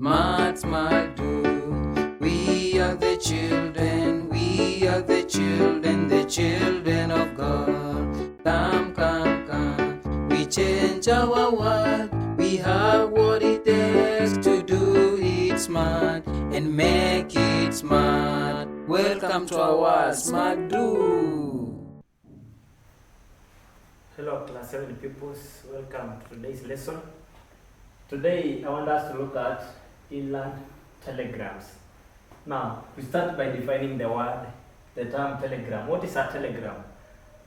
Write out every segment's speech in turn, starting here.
Smart, smart, do. We are the children, the children of God. Come, come, come. We change our world. We have what it takes to do it smart and make it smart. Welcome to our Smart Do. Hello class 7 pupils, welcome to today's lesson. Today I want us to look at inland telegrams. Now we start by defining the term telegram. What is a telegram?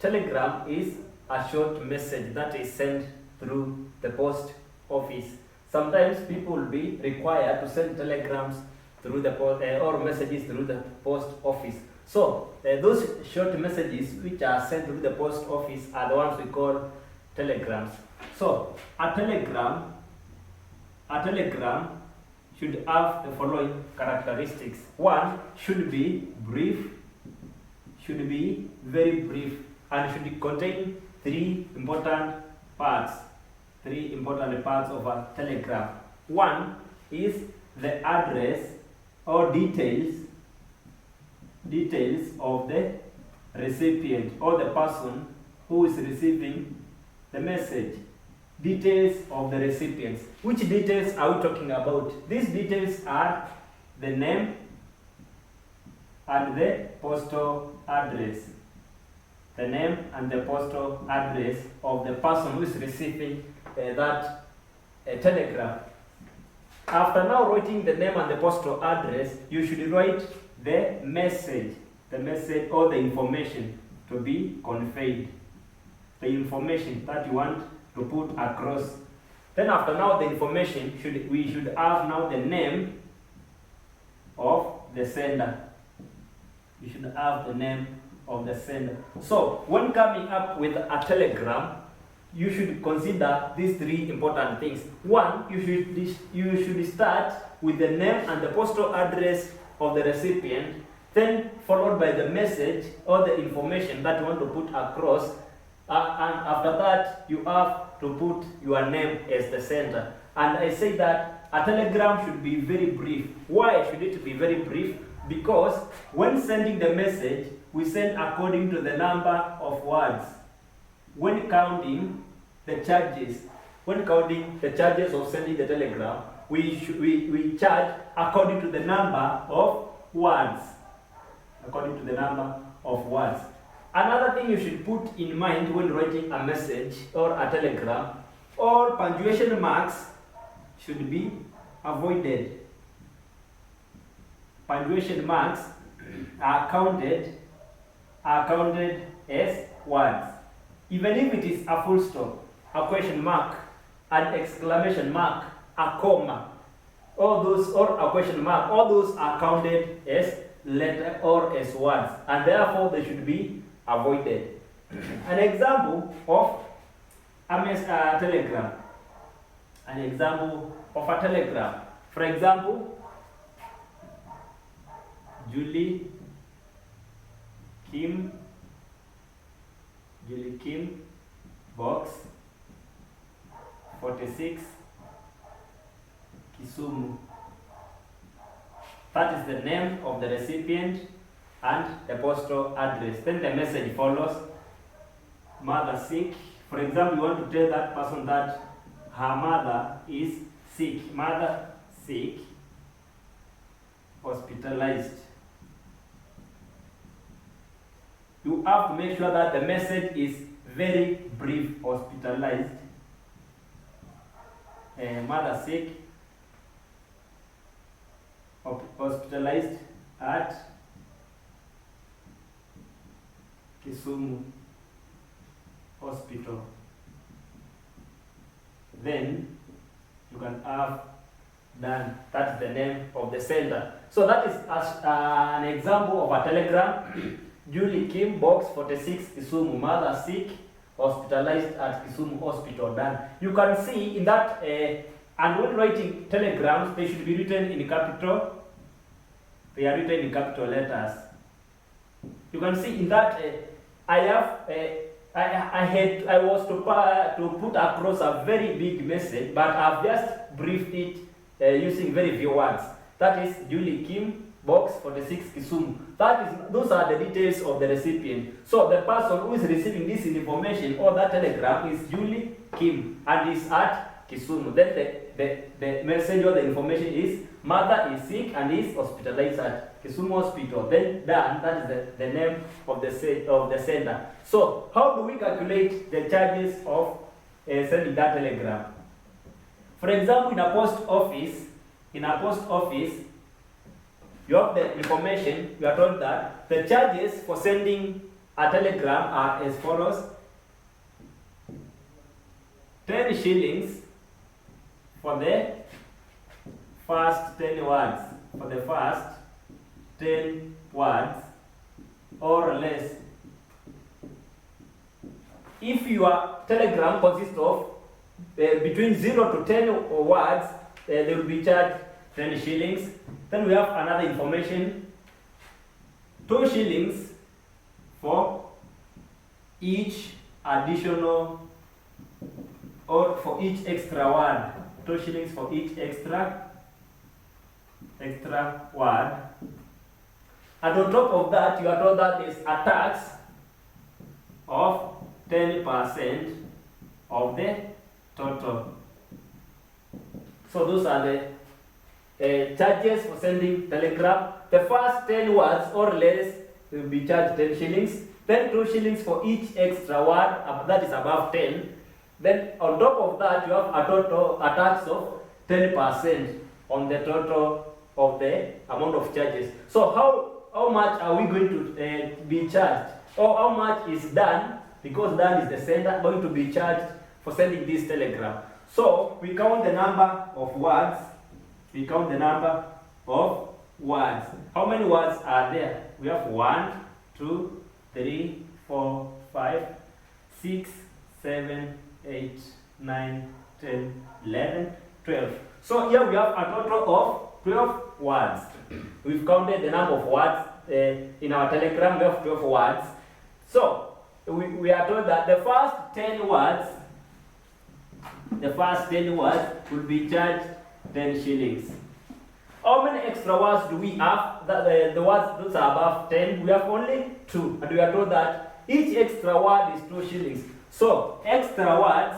Telegram is a short message that is sent through the post office. Sometimes people will be required to send telegrams through the post or messages through the post office. So those short messages which are sent through the post office are the ones we call telegrams. So a telegram should have the following characteristics. One, should be brief, should be very brief, and should contain three important parts of a telegram. One is the address or details of the recipient or the person who is receiving the message. Details of the recipients. Which details are we talking about? These details are the name and the postal address. The name and the postal address of the person who is receiving that telegram. After now writing the name and the postal address, you should write the message or the information to be conveyed. The information that you want to put across. Then after now the information, we should have now the name of the sender. We should have the name of the sender. So when coming up with a telegram, you should consider these three important things. One, you should start with the name and the postal address of the recipient, then followed by the message or the information that you want to put across, and after that you have to put your name as the sender. And I say that a telegram should be very brief. Why should it be very brief? Because when sending the message, we send according to the number of words. When counting the charges of sending the telegram, we charge according to the number of words. Another thing you should put in mind when writing a message or a telegram, all punctuation marks should be avoided. Punctuation marks are counted as words. Even if it is a full stop, a question mark, an exclamation mark, a comma, or a question mark, all those are counted as letter or as words, and therefore they should be avoided. An example of a telegram. For example, Julie Kim, box 46, Kisumu. That is the name of the recipient and the postal address. Then the message follows. Mother sick. For example, you want to tell that person that her mother is sick. Mother sick, hospitalized. You have to make sure that the message is very brief. Hospitalized. Mother sick, hospitalized at Kisumu Hospital. Then you can have done. That's the name of the sender. So that is an example of a telegram. Julie Kim, box 46, Kisumu, mother sick, hospitalized at Kisumu Hospital. Done. You can see in that, and when writing telegrams, they should be written in capital. They are written in capital letters. You can see in that I was to put across a very big message, but I've just briefed it using very few words. That is Julie Kim, box 46 Kisumu. Those are the details of the recipient. So the person who is receiving this information or that telegram is Julie Kim and is at Kisumu. Then the message or the information is mother is sick and is hospitalized at Kisumu Hospital. Then that is the name of the sender. So how do we calculate the charges of sending that telegram? For example, in a post office, you have the information. You are told that the charges for sending a telegram are as follows: 10 shillings for the first 10 words. For the first 10 words or less. If your telegram consists of between 0 to 10 words, they will be charged 10 shillings. Then we have another information, 2 shillings for each additional or for each extra word. 2 shillings for each extra word. And on top of that, you are told that there is a tax of 10% of the total. So those are the charges for sending telegram. The first 10 words or less will be charged 10 shillings. Then 2 shillings for each extra word that is above 10. Then on top of that, you have a tax of 10% on the total of the amount of charges. So how much are we going to be charged? Or how much is Dan, because Dan is the sender, going to be charged for sending this telegram? So we count the number of words. How many words are there? We have 1, 2, 3, 4, 5, 6, 7, 8, 9, 10, 11, 12. So here we have a total of 12 words. We've counted the number of words in our telegram. We have 12 words. So we are told that the first 10 words will be charged 10 shillings. How many extra words do we have? The words those are above 10, we have only 2. And we are told that each extra word is 2 shillings. So extra words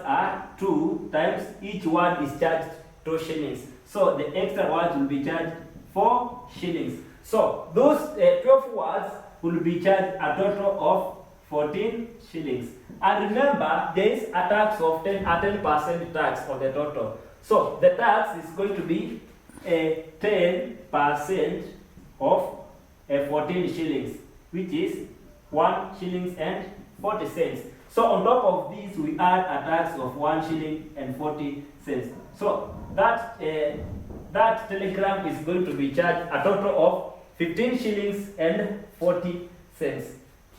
are 2 times each word is charged 2 shillings. So the extra words will be charged 4 shillings. So those 12 words will be charged a total of 14 shillings. And remember, there is a tax of 10% tax on the total. So the tax is going to be 10% of 14 shillings, which is 1 shillings and 40 cents. So on top of this, we add a tax of 1 shilling and 40 cents. So that telegram is going to be charged a total of 15 shillings and 40 cents.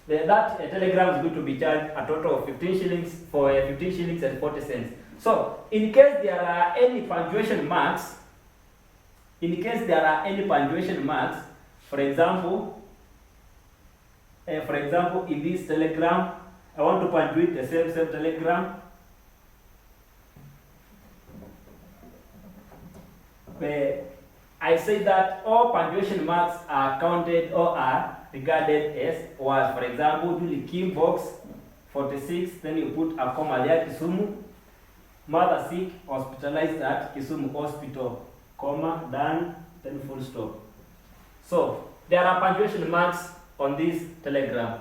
That telegram is going to be charged a total of 15 shillings for 15 shillings and 40 cents. So in case there are any punctuation marks, for example, in this telegram, I want to punctuate the same telegram. I say that all punctuation marks are counted or are regarded as words. For example, Julie Kim box 46, then you put a comma there, Kisumu. Mother sick, hospitalized at Kisumu Hospital, comma, done, then full stop. So there are punctuation marks on this telegram.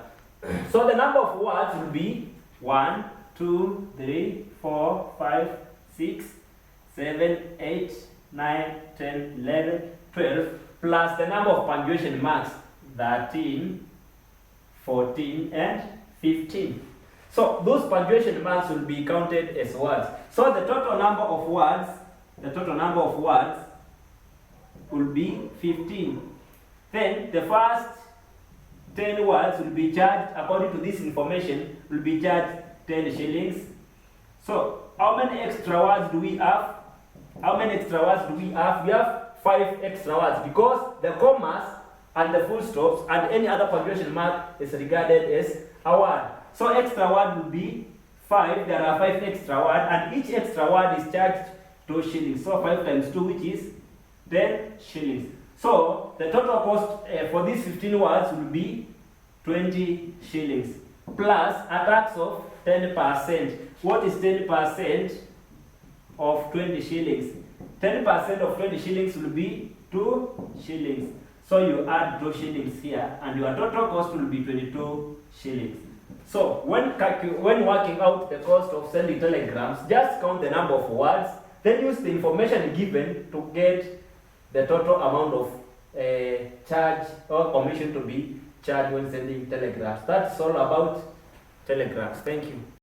So the number of words will be 1, 2, 3, 4, 5, 6, 7, 8, 9, 10, 11, 12, plus the number of punctuation marks 13, 14, and 15. So those punctuation marks will be counted as words. So the total number of words will be 15. Then the first 10 words will be charged, according to this information, will be charged 10 shillings. So how many extra words do we have? We have 5 extra words, because the commas and the full stops and any other punctuation mark is regarded as a word. So extra word will be 5, there are 5 extra words, and each extra word is charged 2 shillings. So 5 times 2, which is 10 shillings. So the total cost for these 15 words will be 20 shillings plus a tax of 10%. What is 10% of 20 shillings? 10% of 20 shillings will be 2 shillings. So you add 2 shillings here, and your total cost will be 22 shillings. So when working out the cost of sending telegrams, just count the number of words, then use the information given to get the total amount of charge or commission to be charged when sending telegrams. That's all about telegrams. Thank you.